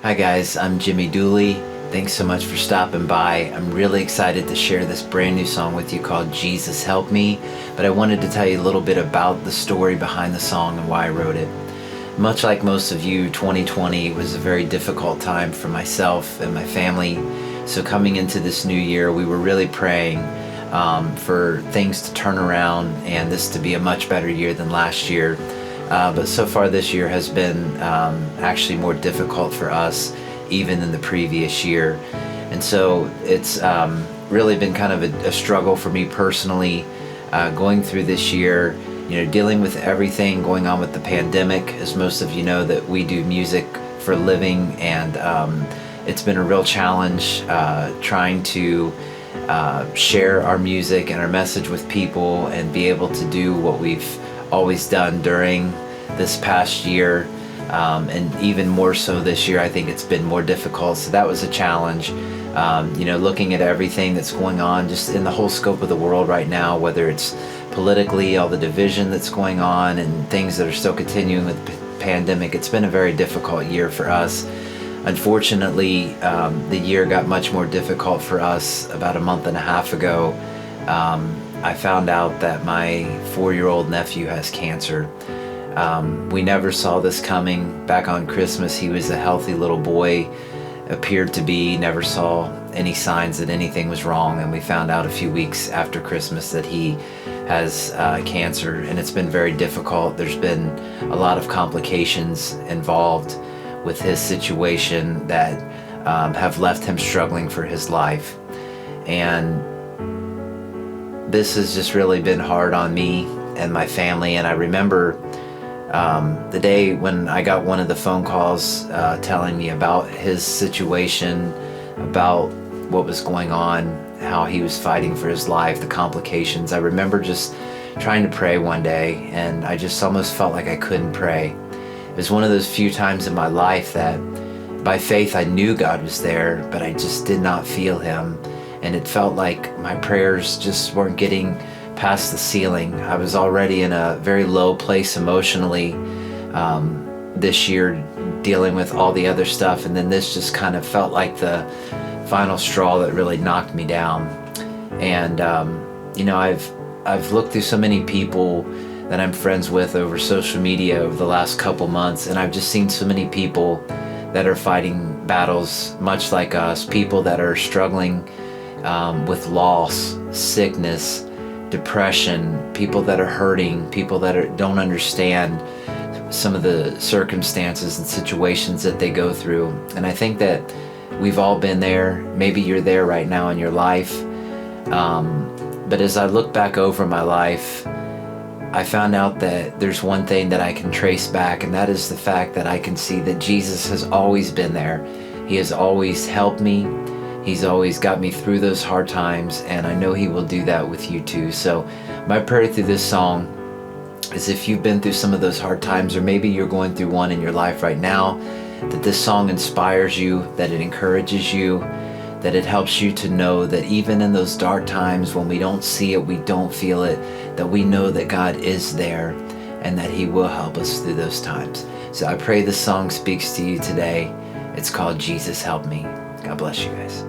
Hi guys, I'm Jimmy Dooley. Thanks so much for stopping by. I'm really excited to share this brand new song with you called Jesus Help Me, but I wanted to tell you a little bit about the story behind the song and why I wrote it. Much like most of you, 2020 was a very difficult time for myself and my family. So coming into this new year, we were really praying for things to turn around and this to be a much better year than last year. But so far this year has been actually more difficult for us even than the previous year. And so it's really been kind of a struggle for me personally going through this year, dealing with everything going on with the pandemic. As most of you know, that we do music for a living, and it's been a real challenge trying to share our music and our message with people and be able to do what we've always done during this past year, and even more so this year. I think it's been more difficult, so that was a challenge. Looking at everything that's going on just in the whole scope of the world right now, whether it's politically, all the division that's going on and things that are still continuing with the pandemic. It's been a very difficult year for us. Unfortunately, the year got much more difficult for us about a month and a half ago. I found out that my 4-year-old nephew has cancer. We never saw this coming. Back on Christmas, he was a healthy little boy, appeared to be, never saw any signs that anything was wrong, and we found out a few weeks after Christmas that he has cancer, and it's been very difficult. There's been a lot of complications involved with his situation that have left him struggling for his life. And this has just really been hard on me and my family. And I remember the day when I got one of the phone calls telling me about his situation, about what was going on, how he was fighting for his life, the complications. I remember just trying to pray one day, and I just almost felt like I couldn't pray. It was one of those few times in my life that by faith I knew God was there, but I just did not feel him. And it felt like my prayers just weren't getting past the ceiling. I was already in a very low place emotionally this year, dealing with all the other stuff, and then this just kind of felt like the final straw that really knocked me down. And I've looked through so many people that I'm friends with over social media over the last couple months, and I've just seen so many people that are fighting battles much like us, people that are struggling with loss, sickness, depression, people that are hurting, people that don't understand some of the circumstances and situations that they go through. And I think that we've all been there. Maybe you're there right now in your life. But as I look back over my life, I found out that there's one thing that I can trace back, and that is the fact that I can see that Jesus has always been there. He has always helped me. He's always got me through those hard times, and I know he will do that with you too. So my prayer through this song is, if you've been through some of those hard times, or maybe you're going through one in your life right now, that this song inspires you, that it encourages you, that it helps you to know that even in those dark times when we don't see it, we don't feel it, that we know that God is there and that he will help us through those times. So I pray this song speaks to you today. It's called Jesus Help Me. God bless you guys.